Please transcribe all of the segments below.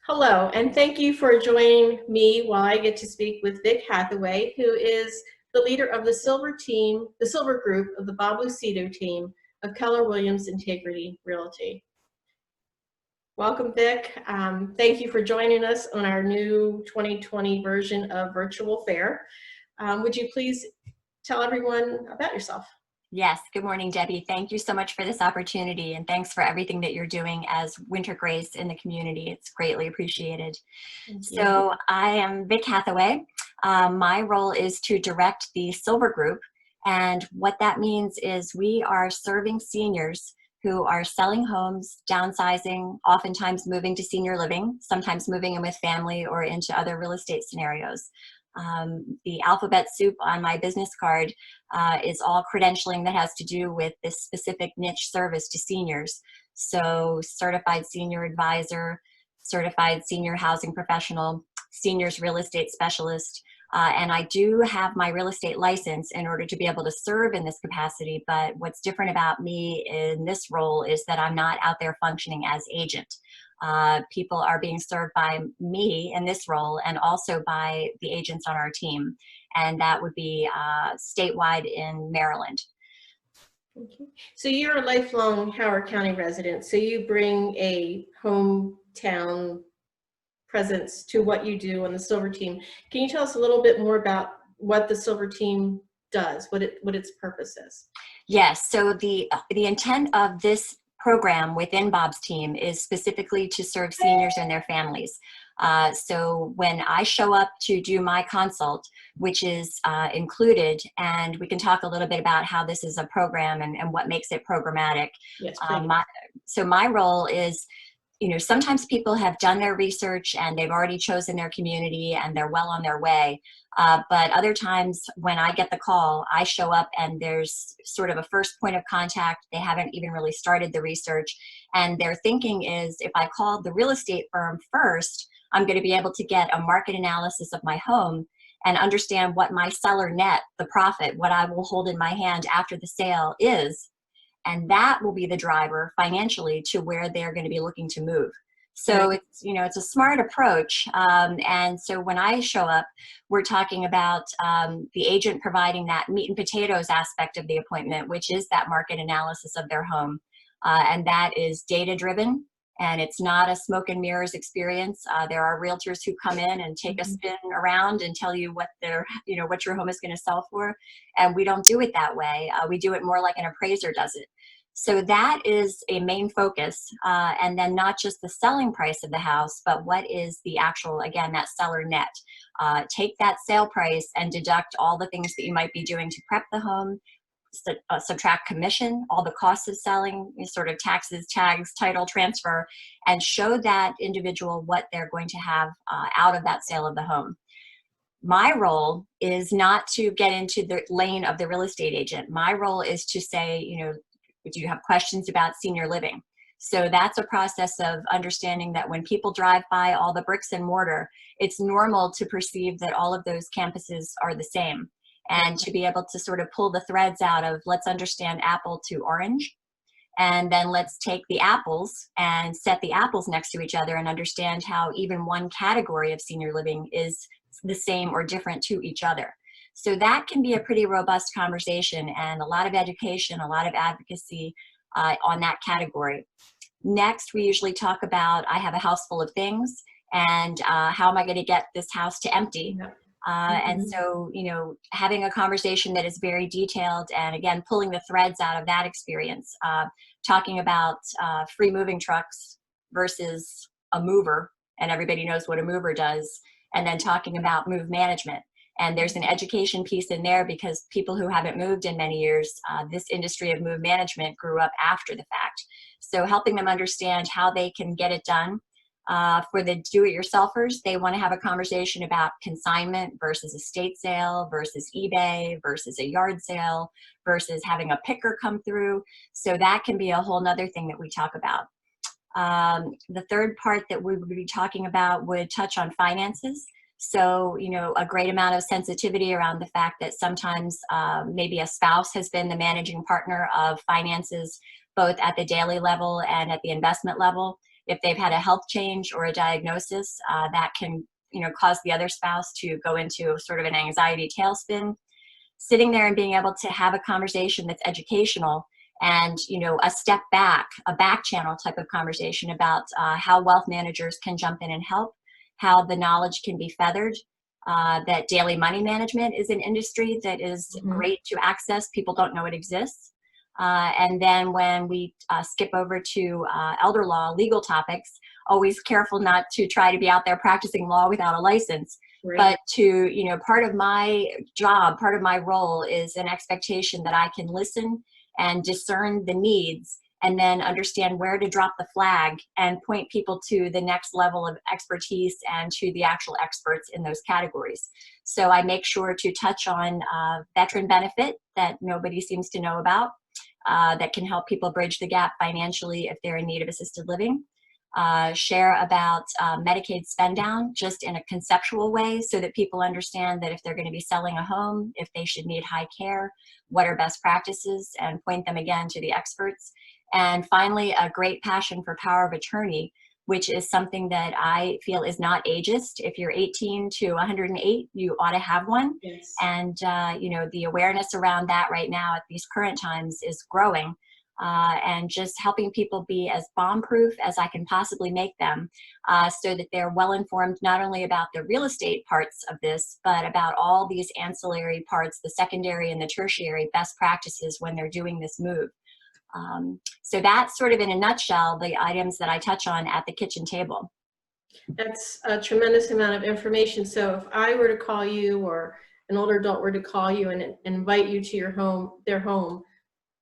Hello, and thank you for joining me while I get to speak with Vic Hathaway, who is the leader of the Silver team, the Silver group of the Bob Lucido team of Keller Williams Integrity Realty. Welcome, Vic. Thank you for joining us on our new 2020 version of Virtual Fair. Would you please tell everyone about yourself? Yes, good morning, Debbie. Thank you so much for this opportunity, and thanks for everything that you're doing as Winter Grace in the community. It's greatly appreciated. Thank you. So I am Vic Hathaway. My role is to direct the Silver Group, and what that means is we are serving seniors who are selling homes, downsizing, oftentimes moving to senior living, sometimes moving in with family or into other real estate scenarios. The alphabet soup on my business card is all credentialing that has to do with this specific niche service to seniors. So certified senior advisor, certified senior housing professional, seniors real estate specialist, and I do have my real estate license in order to be able to serve in this capacity. But what's different about me in this role is that I'm not out there functioning as agent. People are being served by me in this role and also by the agents on our team. And that would be statewide in Maryland. Okay. So you're a lifelong Howard County resident, so you bring a hometown presence to what you do on the Silver team. Can you tell us a little bit more about what the Silver team does, what its purpose is? Yes, so the intent of this program within Bob's team is specifically to serve seniors and their families. So when I show up to do my consult, which is included, and we can talk a little bit about how this is a program and what makes it programmatic. Yes, So my role is, sometimes people have done their research and they've already chosen their community and they're well on their way. But other times when I get the call, I show up and there's sort of a first point of contact. They haven't even really started the research. And their thinking is, if I call the real estate firm first, I'm going to be able to get a market analysis of my home and understand what my seller net, the profit, what I will hold in my hand after the sale is. And that will be the driver financially to where they're going to be looking to move. So it's a smart approach. And so when I show up, we're talking about the agent providing that meat and potatoes aspect of the appointment, which is that market analysis of their home. And that is data driven. And it's not a smoke and mirrors experience. There are realtors who come in and take a spin around and tell you what what your home is going to sell for. And we don't do it that way. We do it more like an appraiser does it. So that is a main focus. And then not just the selling price of the house, but what is the actual, again, that seller net. Take that sale price and deduct all the things that you might be doing to prep the home, subtract commission, all the costs of selling, sort of taxes, tags, title transfer, and show that individual what they're going to have out of that sale of the home. My role is not to get into the lane of the real estate agent. My role is to say, do you have questions about senior living? So that's a process of understanding that when people drive by all the bricks and mortar, it's normal to perceive that all of those campuses are the same. And to be able to sort of pull the threads out of, let's understand apple to orange, and then let's take the apples and set the apples next to each other and understand how even one category of senior living is the same or different to each other. So that can be a pretty robust conversation and a lot of education, a lot of advocacy on that category. Next, we usually talk about, I have a house full of things, and how am I going to get this house to empty? And so, having a conversation that is very detailed and, again, pulling the threads out of that experience, talking about free moving trucks versus a mover, and everybody knows what a mover does, and then talking about move management. And there's an education piece in there because people who haven't moved in many years, this industry of move management grew up after the fact. So helping them understand how they can get it done. For the do-it-yourselfers, they want to have a conversation about consignment versus estate sale versus eBay versus a yard sale versus having a picker come through. So that can be a whole nother thing that we talk about. The third part that we would be talking about would touch on finances. So, a great amount of sensitivity around the fact that sometimes maybe a spouse has been the managing partner of finances, both at the daily level and at the investment level. if they've had a health change or a diagnosis, that can, cause the other spouse to go into sort of an anxiety tailspin. Sitting there and being able to have a conversation that's educational and, a step back, a back channel type of conversation about how wealth managers can jump in and help, how the knowledge can be feathered, that daily money management is an industry that is great to access. People don't know it exists. And then when we skip over to elder law, legal topics, always careful not to try to be out there practicing law without a license. Right. But to, part of my job, part of my role is an expectation that I can listen and discern the needs and then understand where to drop the flag and point people to the next level of expertise and to the actual experts in those categories. So I make sure to touch on veteran benefit that nobody seems to know about, that can help people bridge the gap financially if they're in need of assisted living. Share about Medicaid spend down just in a conceptual way so that people understand that if they're going to be selling a home, if they should need high care, what are best practices, and point them again to the experts. And finally, a great passion for power of attorney, which is something that I feel is not ageist. If you're 18 to 108, you ought to have one. Yes. And, the awareness around that right now at these current times is growing. And just helping people be as bomb-proof as I can possibly make them, so that they're well-informed not only about the real estate parts of this, but about all these ancillary parts, the secondary and the tertiary best practices when they're doing this move. So that's sort of in a nutshell the items that I touch on at the kitchen table. That's a tremendous amount of information. So if I were to call you, or an older adult were to call you and invite you to their home,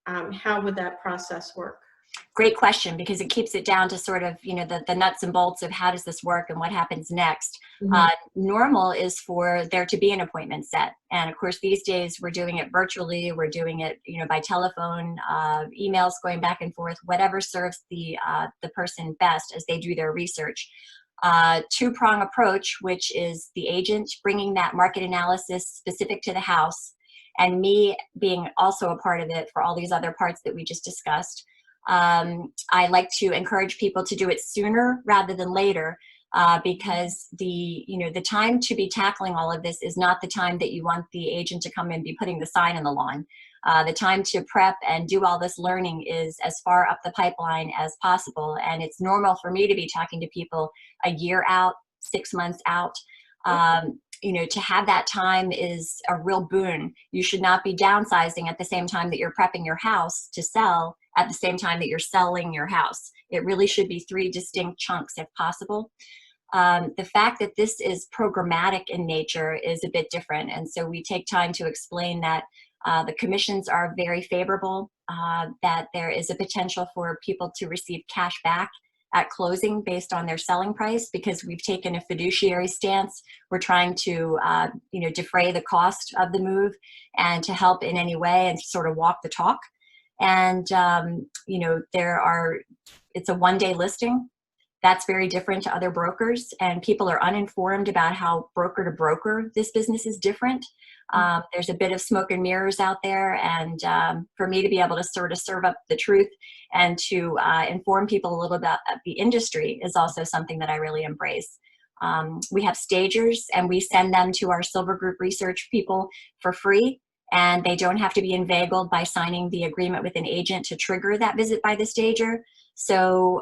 how would that process work? Great question, because it keeps it down to sort of, the nuts and bolts of how does this work and what happens next. Normal is for there to be an appointment set. And of course, these days we're doing it virtually. We're doing it, by telephone, emails going back and forth, whatever serves the person best as they do their research. Two-prong approach, which is the agent bringing that market analysis specific to the house, and me being also a part of it for all these other parts that we just discussed. I like to encourage people to do it sooner rather than later, because the time to be tackling all of this is not the time that you want the agent to come and be putting the sign in the lawn. The time to prep and do all this learning is as far up the pipeline as possible. And it's normal for me to be talking to people a year out, 6 months out. To have that time is a real boon. You should not be downsizing at the same time that you're prepping your house to sell, at the same time that you're selling your house. It really should be 3 distinct chunks if possible. The fact that this is programmatic in nature is a bit different. And so we take time to explain that the commissions are very favorable, that there is a potential for people to receive cash back at closing based on their selling price, because we've taken a fiduciary stance. We're trying to, defray the cost of the move and to help in any way and sort of walk the talk. And, it's a one-day listing. That's very different to other brokers, and people are uninformed about how broker to broker this business is different. There's a bit of smoke and mirrors out there, and for me to be able to sort of serve up the truth and to inform people a little bit about the industry is also something that I really embrace. We have stagers, and we send them to our Silver Group research people for free, and they don't have to be inveigled by signing the agreement with an agent to trigger that visit by the stager. So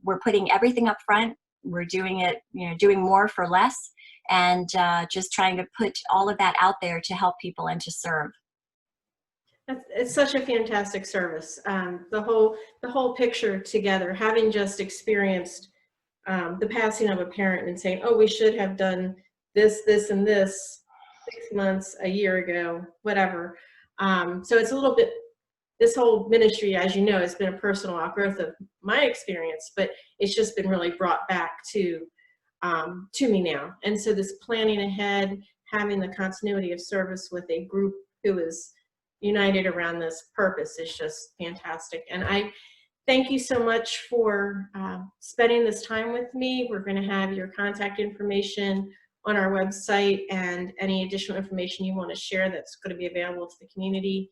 we're putting everything up front. We're doing it, doing more for less, and just trying to put all of that out there to help people and to serve. It's such a fantastic service. The whole picture together, having just experienced the passing of a parent and saying, oh, we should have done this, this, and this 6 months, a year ago, whatever. So it's a little bit, this whole ministry, as you know, has been a personal outgrowth of my experience, but it's just been really brought back to me now. And so this planning ahead, having the continuity of service with a group who is united around this purpose is just fantastic. And I thank you so much for spending this time with me. We're going to have your contact information on our website and any additional information you want to share that's going to be available to the community.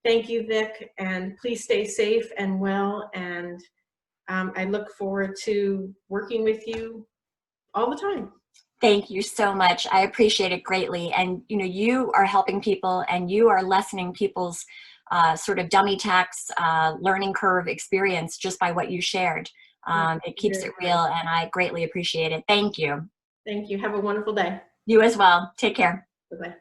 Thank you, Vic, and please stay safe and well, and I look forward to working with you all the time. Thank you so much. I appreciate it greatly. And you are helping people, and you are lessening people's sort of dummy tax learning curve experience just by what you shared. It keeps it real, and I greatly appreciate it. Thank you. Thank you. Have a wonderful day. You as well. Take care. Bye-bye.